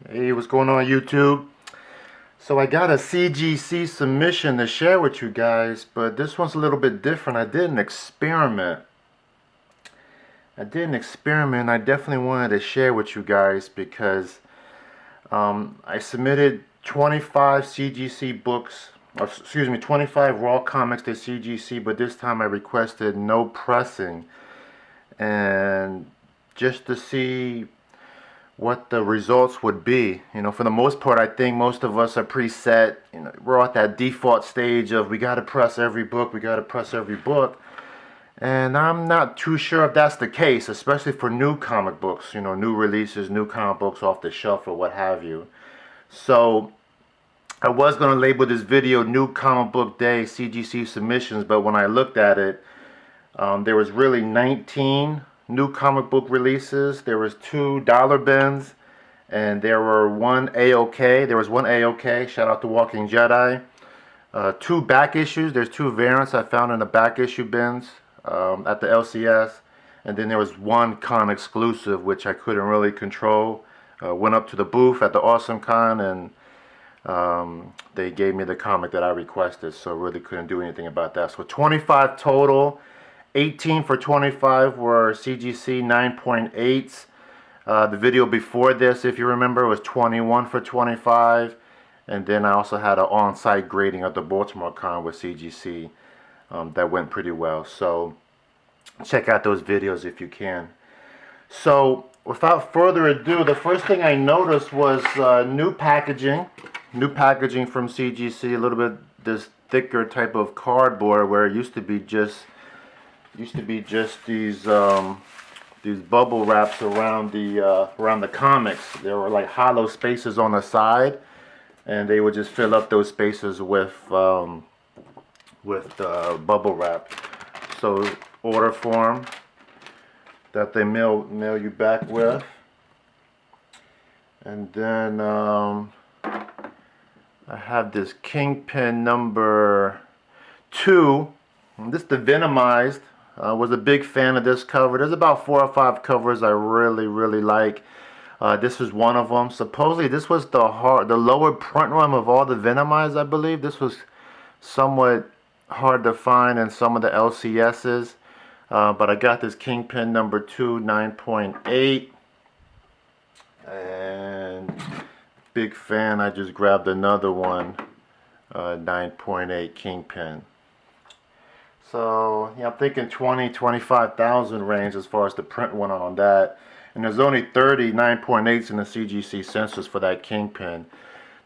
Hey, what's going on YouTube? So I got a CGC submission to share with you guys, but this one's a little bit different. I did an experiment. I definitely wanted to share with you guys because I submitted 25 CGC books, or excuse me, 25 raw comics to CGC, but this time I requested no pressing, and just to see what the results would be. For the most part, I think most of us are preset. We're at that default stage of we got to press every book, we got to press every book. And I'm not too sure if that's the case, especially for new comic books, new releases, new comic books off the shelf or what have you. So I was going to label this video New Comic Book Day CGC submissions, but when I looked at it, there was really 19 new comic book releases. There was 2 dollar bins, and there were one AOK. There was one AOK. Shout out to Walking Jedi. 2 back issues. There's 2 variants I found in the back issue bins at the LCS, and then there was 1 con exclusive which I couldn't really control. Went up to the booth at the Awesome Con, and they gave me the comic that I requested, so really couldn't do anything about that. So 25 total. 18 for 25 were CGC 9.8s. The video before this, if you remember, was 21 for 25. And then I also had an on-site grading at the Baltimore Con with CGC that went pretty well. So check out those videos if you can. So without further ado, the first thing I noticed was new packaging. New packaging from CGC, a little bit this thicker type of cardboard where it used to be just these bubble wraps around the comics. There were like hollow spaces on the side, and they would just fill up those spaces with bubble wrap. So order form that they mail you back with, and then I have this Kingpin number 2. This is the Venomized. Was a big fan of this cover. There's about 4 or 5 covers I really like. This is one of them. Supposedly this was the lower print run of all the Venomized, I believe. This was somewhat hard to find in some of the LCSs. But I got this Kingpin number 2, 9.8. And big fan, I just grabbed another one, 9.8 Kingpin. So yeah, I'm thinking 20-25,000 range as far as the print went on that. And there's only 30 9.8s in the CGC census for that Kingpin.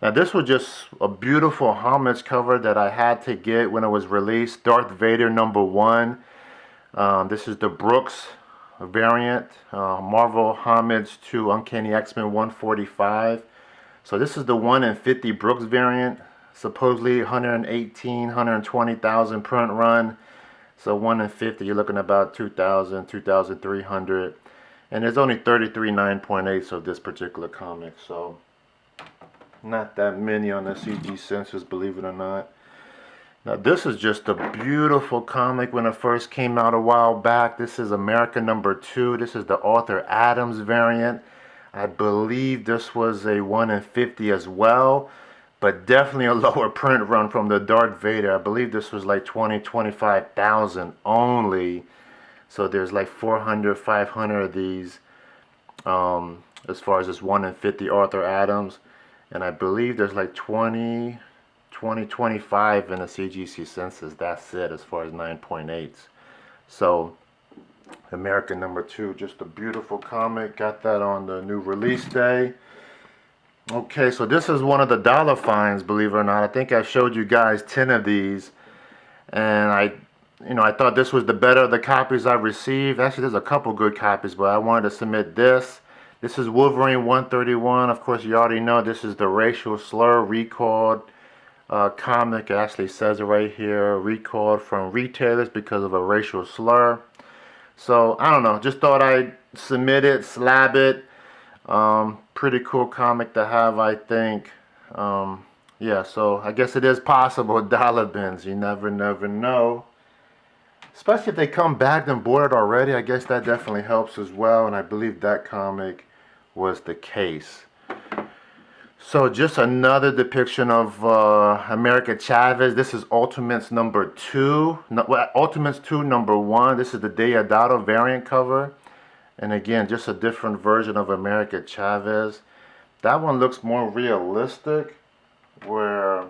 Now this was just a beautiful homage cover that I had to get when it was released. Darth Vader number 1. This is the Brooks variant. Marvel homage to Uncanny X-Men 145. So this is the 1 in 50 Brooks variant. Supposedly 120,000 print run. So 1 in 50, you're looking at about 2,000, 2,300. And there's only 33 9.8s of this particular comic. So not that many on the CG census, believe it or not. Now this is just a beautiful comic when it first came out a while back. This is America number 2. This is the Arthur Adams variant. I believe this was a 1 in 50 as well, but definitely a lower print run from the Darth Vader. I believe this was like 25,000 only. So there's like 400, 500 of these as far as this 1 in 50 Arthur Adams. And I believe there's like 25 in the CGC census. That's it as far as 9.8s. So America number 2, just a beautiful comic. Got that on the new release day. Okay, so this is one of the dollar finds, believe it or not. I think I showed you guys 10 of these, and I thought this was the better of the copies I received. Actually, there's a couple good copies, but I wanted to submit this. This is Wolverine 131. Of course, you already know this is the racial slur recalled comic. It actually says it right here, recalled from retailers because of a racial slur. So, I don't know, just thought I'd submit it, slab it. Pretty cool comic to have, I think. Yeah, so I guess it is possible. Dollar bins, you never know. Especially if they come bagged and boarded already, I guess that definitely helps as well. And I believe that comic was the case. So just another depiction of America Chavez. This is Ultimates number 2. No, well, Ultimates 2 number 1. This is the Deodato variant cover. And again, just a different version of America Chavez. That one looks more realistic, where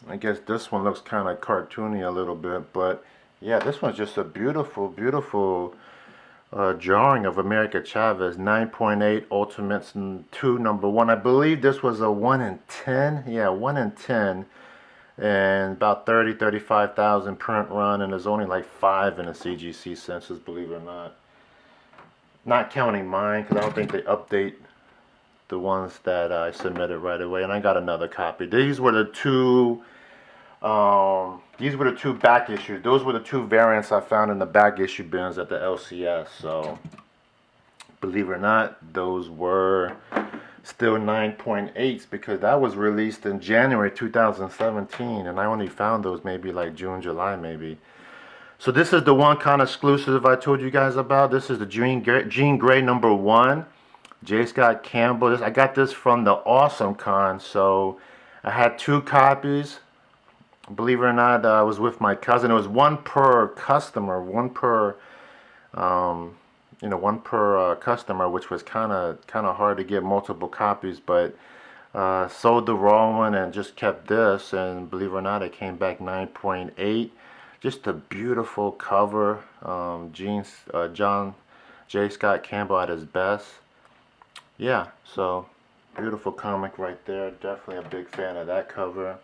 I guess this one looks kind of cartoony a little bit. But yeah, this one's just a beautiful, beautiful drawing of America Chavez. 9.8 Ultimates 2 number 1. I believe this was a 1 in 10. Yeah, 1 in 10. And about 35,000 print run. And there's only like 5 in the CGC census, believe it or not. Not counting mine, because I don't think they update the ones that I submitted right away. And I got another copy. These were the two back issues. Those were the 2 variants I found in the back issue bins at the LCS. So, believe it or not, those were still 9.8s, because that was released in January 2017, and I only found those maybe like June, July maybe. So this is the one kind of exclusive I told you guys about. This is the Jean Grey number 1. J. Scott Campbell. I got this from the Awesome Con, so I had 2 copies. Believe it or not, I was with my cousin. It was 1 per customer, 1 per, one per customer, which was kind of hard to get multiple copies. But sold the wrong one and just kept this, and believe it or not, it came back 9.8. Just a beautiful cover. John J. Scott Campbell at his best. Yeah, so beautiful comic right there. Definitely a big fan of that cover.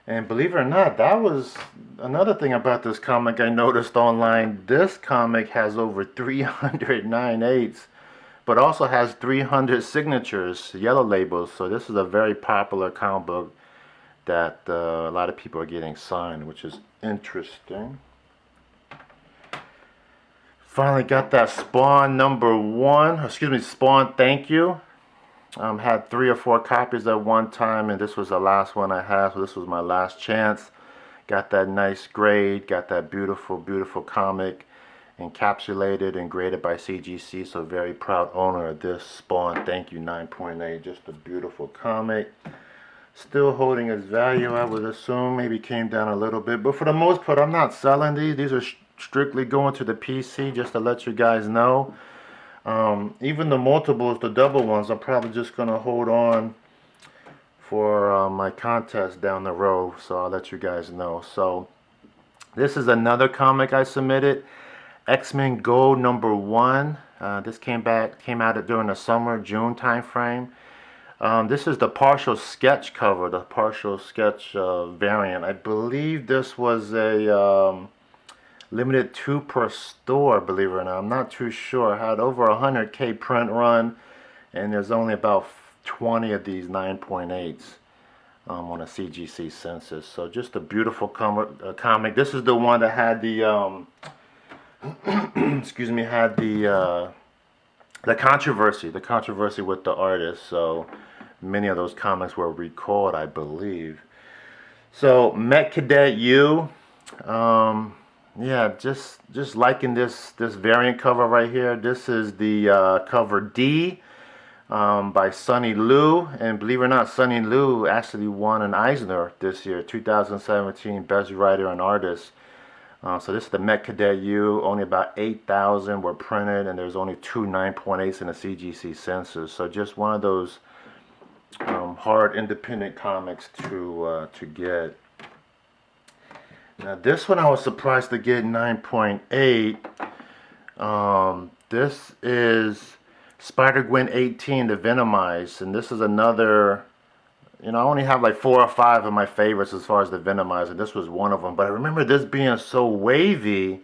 And believe it or not, that was another thing about this comic I noticed online. This comic has over 309.8s, but also has 300 signatures, yellow labels. So this is a very popular comic book that a lot of people are getting signed, which is interesting. Finally got that Spawn number 1. Excuse me, Spawn Thank You. Had 3 or 4 copies at one time, and this was the last one I had, so this was my last chance. Got that nice grade, got that beautiful, beautiful comic, encapsulated and graded by CGC, so very proud owner of this Spawn Thank You 9.8. Just a beautiful comic. Still holding its value, I would assume. Maybe came down a little bit, but for the most part, I'm not selling these. These are strictly going to the PC, just to let you guys know. Even the multiples, the double ones, I'm probably just going to hold on for my contest down the road, so I'll let you guys know. So this is another comic I submitted, X-Men Gold number 1. This came out during the summer, June time frame. This is the partial sketch cover, the partial sketch variant. I believe this was a limited 2 per store, believe it or not. I'm not too sure. I had over 100K print run, and there's only about 20 of these 9.8s on a CGC census. So just a beautiful comic. This is the one that had the excuse me, had the controversy with the artist. So many of those comics were recalled, I believe. So Met Cadet U. Yeah, just liking this variant cover right here. This is the cover D by Sonny Liu, and believe it or not, Sonny Liu actually won an Eisner this year, 2017 Best Writer and Artist. So this is the Met Cadet U. Only about 8,000 were printed, and there's only 2 9.8s in the CGC census. So just one of those hard independent comics to get. Now this one I was surprised to get 9.8. This is Spider-Gwen 18, the Venomized, and this is another, I only have like 4 or 5 of my favorites as far as the Venomized, and this was one of them. But I remember this being so wavy.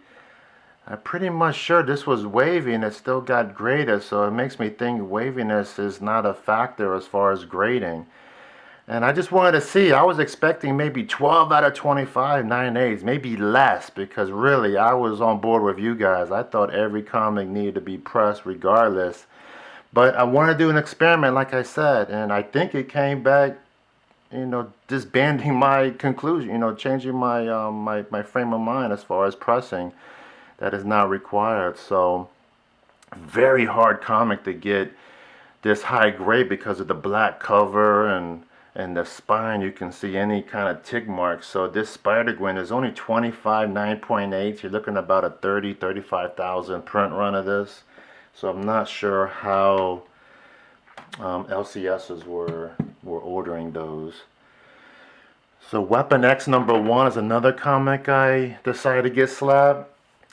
I'm pretty much sure this was wavy, and it still got graded, so it makes me think waviness is not a factor as far as grading. And I just wanted to see. I was expecting maybe 12 out of 25 9.8s, maybe less, because really I was on board with you guys. I thought every comic needed to be pressed regardless. But I wanted to do an experiment, like I said, and I think it came back, disbanding my conclusion, changing my my frame of mind as far as pressing. That is not required. So very hard comic to get this high grade because of the black cover and the spine. You can see any kind of tick marks. So this Spider-Gwen is only 25, 9.8. You're looking at about a 35,000 print run of this. So I'm not sure how LCSs were ordering those. So Weapon X #1 is another comic I decided to get slab.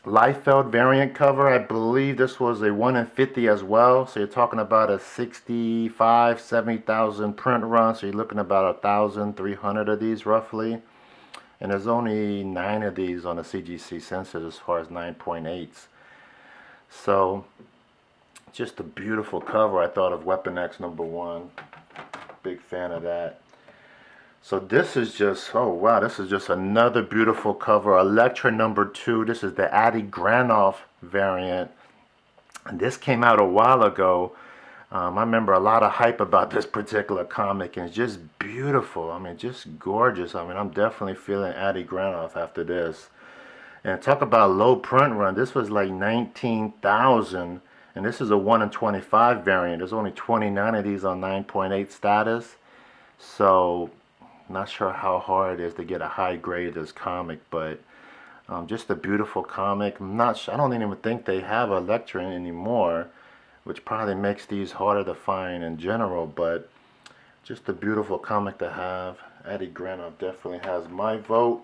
Liefeld variant cover. I believe this was a 1 in 50 as well. So you're talking about a 65, 70,000 print run. So you're looking at about 1,300 of these roughly. And there's only 9 of these on the CGC census as far as 9.8s. So just a beautiful cover, I thought, of Weapon X #1. Big fan of that. So this is just, oh wow, this is just another beautiful cover. Elektra #2. This is the Adi Granoff variant. And this came out a while ago. I remember a lot of hype about this particular comic, and it's just beautiful. I mean, just gorgeous. I mean, I'm definitely feeling Adi Granoff after this. And talk about low print run. This was like 19,000, and this is a 1 in 25 variant. There's only 29 of these on 9.8 status. So not sure how hard it is to get a high grade of this comic, but just a beautiful comic. I don't even think they have Elektra anymore, which probably makes these harder to find in general, but just a beautiful comic to have. Adi Granoff definitely has my vote.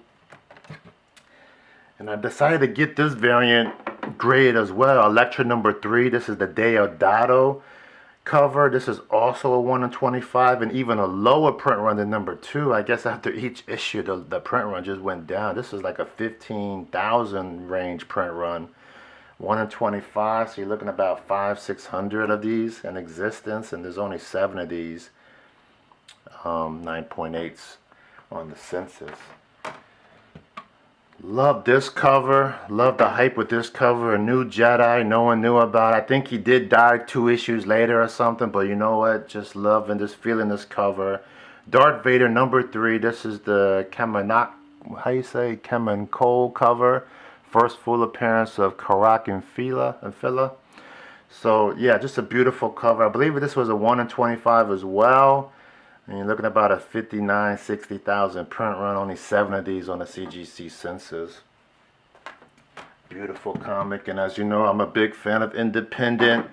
And I decided to get this variant grade as well. Elektra #3. This is the Deodato cover. This is also a 1 in 25 and even a lower print run than #2. I guess after each issue the print run just went down. This is like a 15,000 range print run. 1 in 25, so you're looking at about 500-600 of these in existence, and there's only 7 of these 9.8s on the census. Love this cover. Love the hype with this cover. A new Jedi no one knew about. I think he did die 2 issues later or something, but you know what? Just loving this, feeling this cover. Darth Vader #3. This is the Kemen Cole cover. First full appearance of Karak and Fila. So yeah, just a beautiful cover. I believe this was a 1 in 25 as well. And you're looking at about a 59, 60,000 print run. Only 7 of these on the CGC census. Beautiful comic, and as you know, I'm a big fan of independent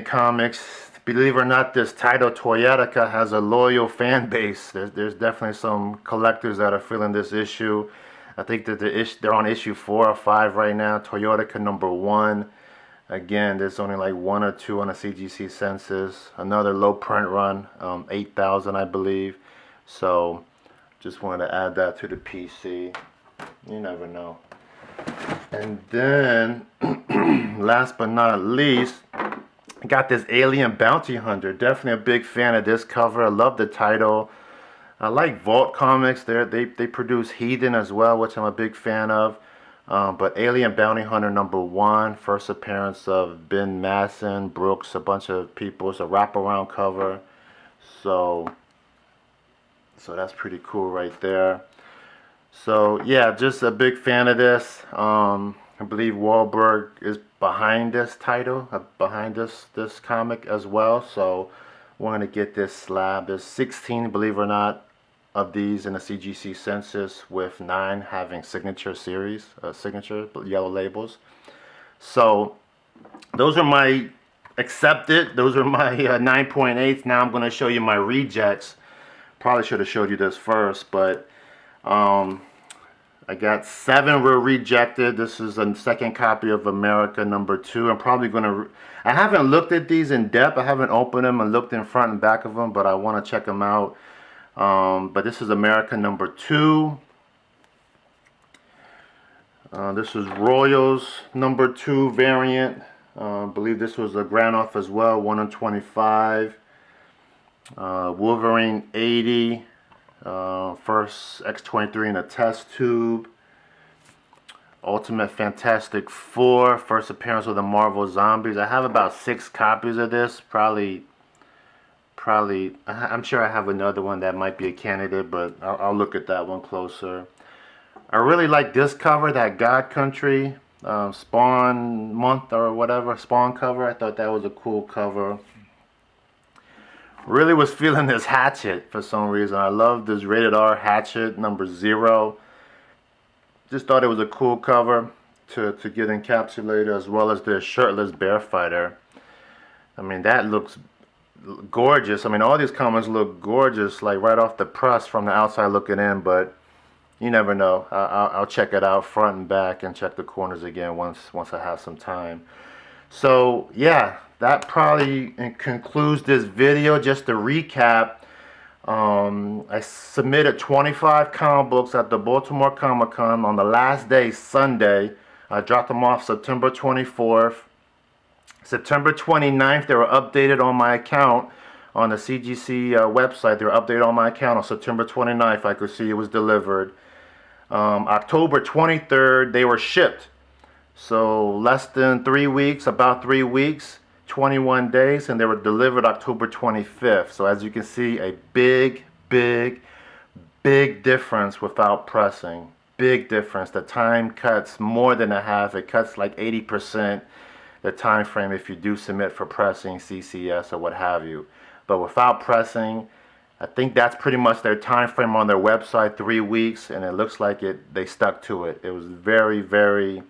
comics. Believe it or not, this title Toyotica has a loyal fan base. There's definitely some collectors that are feeling this issue. I think that they're on issue 4 or 5 right now. Toyotica #1. Again, there's only like 1 or 2 on the CGC census. Another low print run, 8,000 I believe. So just wanted to add that to the PC. You never know. And then last but not least, I got this Alien Bounty Hunter. Definitely a big fan of this cover. I love the title. I like Vault Comics. They produce Heathen as well, which I'm a big fan of. But Alien Bounty Hunter #1, first appearance of Ben Masson, Brooks, a bunch of people. It's a wraparound cover. So that's pretty cool right there. So yeah, just a big fan of this. I believe Wahlberg is behind this title, behind this comic as well. So wanted to get this slab. There's 16, believe it or not, of these in the CGC census, with 9 having signature series, signature yellow labels. So those are my accepted. Those are my 9.8s. Now I'm going to show you my rejects. Probably should have showed you this first, but I got 7 were rejected. This is a second copy of America #2. I'm probably going to... I haven't looked at these in depth. I haven't opened them and looked in front and back of them, but I want to check them out. But this is America #2. This is Royals #2 variant. I believe this was a Granoff as well, 1 in 25. Wolverine 80. First X-23 in a test tube. Ultimate Fantastic 4. First appearance of the Marvel Zombies. I have about 6 copies of this. Probably I'm sure I have another one that might be a candidate, but I'll look at that one closer. I really like this cover, that God Country Spawn month or whatever, Spawn cover. I thought that was a cool cover. Really was feeling this Hatchet for some reason. I love this rated R Hatchet number 0. Just thought it was a cool cover to get encapsulated, as well as the shirtless bear fighter. I mean, that looks gorgeous. I mean, all these comics look gorgeous, like right off the press from the outside looking in, but you never know. I'll check it out front and back and check the corners again once I have some time. So yeah, that probably concludes this video. Just to recap, I submitted 25 comic books at the Baltimore Comic Con on the last day, Sunday. I dropped them off September 24th. September 29th, they were updated on my account on the CGC website. They were updated on my account on September 29th. I could see it was delivered. October 23rd, they were shipped. So less than 3 weeks, about 3 weeks, 21 days, and they were delivered October 25th. So as you can see, a big difference without pressing. Big difference. The time cuts more than a half. It cuts like 80% the time frame if you do submit for pressing, CCS, or what have you. But without pressing, I think that's pretty much their time frame on their website, 3 weeks, and it looks like they stuck to it. It was very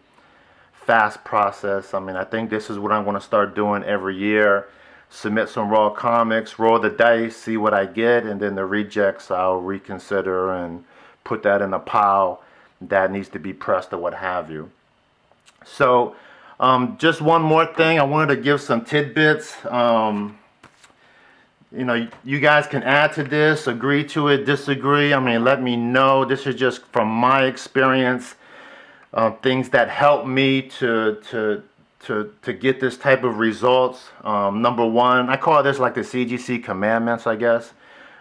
fast process. I mean, I think this is what I'm going to start doing every year. Submit some raw comics, roll the dice, see what I get, and then the rejects I'll reconsider and put that in a pile that needs to be pressed or what have you. So just one more thing, I wanted to give some tidbits. You know, you guys can add to this, agree to it, disagree. I mean, let me know. This is just from my experience, things that help me to get this type of results. Number one, I call this like the CGC commandments, I guess,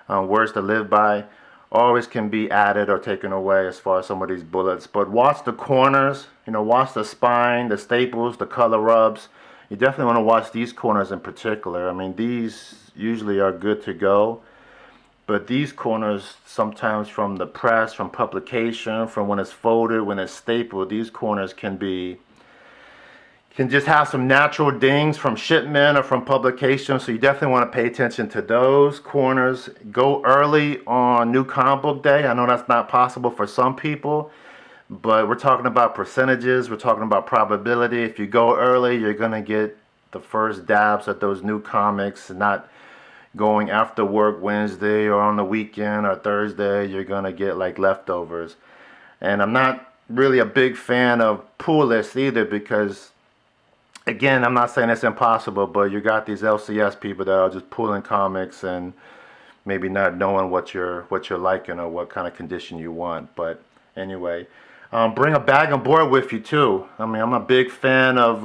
words to live by. Always can be added or taken away as far as some of these bullets. But watch the corners, you know, watch the spine, the staples, the color rubs. You definitely want to watch these corners in particular. I mean, these usually are good to go. But these corners, sometimes from the press, from publication, from when it's folded, when it's stapled, these corners can just have some natural dings from shipment or from publication. So you definitely want to pay attention to those corners. Go early on New Comic Book Day. I know that's not possible for some people, but we're talking about percentages. We're talking about probability. If you go early, you're going to get the first dabs at those new comics, not going after work Wednesday or on the weekend or Thursday. You're going to get like leftovers. And I'm not really a big fan of pull lists either, because again, I'm not saying it's impossible, but you got these LCS people that are just pulling comics and maybe not knowing what you're liking or what kind of condition you want. But anyway, bring a bag and board with you too. I mean, I'm a big fan of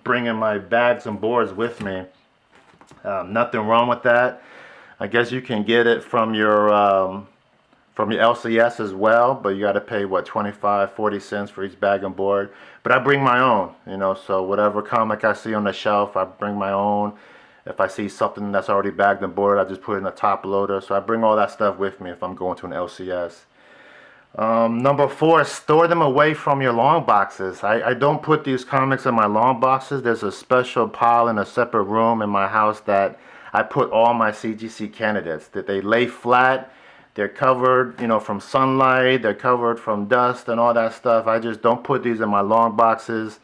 bringing my bags and boards with me. Nothing wrong with that. I guess you can get it from your LCS as well, but you got to pay what, 25-40 cents for each bag and board. But I bring my own, you know, so whatever comic I see on the shelf, I bring my own. If I see something that's already bagged and boarded, I just put it in a top loader. So I bring all that stuff with me if I'm going to an LCS. Number 4, store them away from your long boxes. I don't put these comics in my long boxes. There's a special pile in a separate room in my house that I put all my CGC candidates. That they lay flat. They're covered, you know, from sunlight. They're covered from dust and all that stuff. I just don't put these in my long boxes.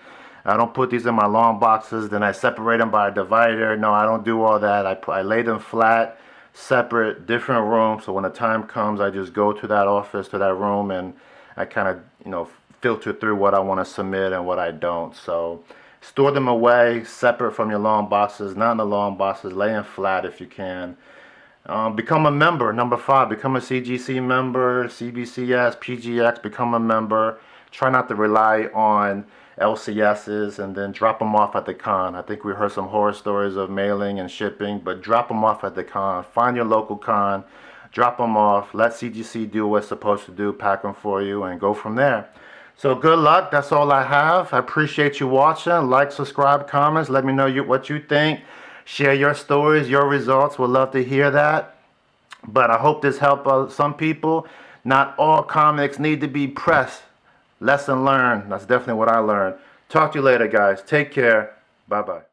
I don't put these in my long boxes. Then I separate them by a divider. No, I don't do all that. I lay them flat, separate, different rooms. So when the time comes, I just go to that office, to that room, and I kind of, you know, filter through what I want to submit and what I don't. So store them away, separate from your long boxes, not in the long boxes. Lay them flat if you can. Become a member. Number 5, become a CGC member, CBCS, PGX, become a member. Try not to rely on LCSs and then drop them off at the con. I think we heard some horror stories of mailing and shipping, but drop them off at the con. Find your local con, drop them off, let CGC do what it's supposed to do, pack them for you, and go from there. So good luck. That's all I have. I appreciate you watching. Like, subscribe, comments. Let me know what you think. Share your stories, your results. We'd love to hear that. But I hope this helped some people. Not all comics need to be pressed. Lesson learned. That's definitely what I learned. Talk to you later, guys. Take care. Bye-bye.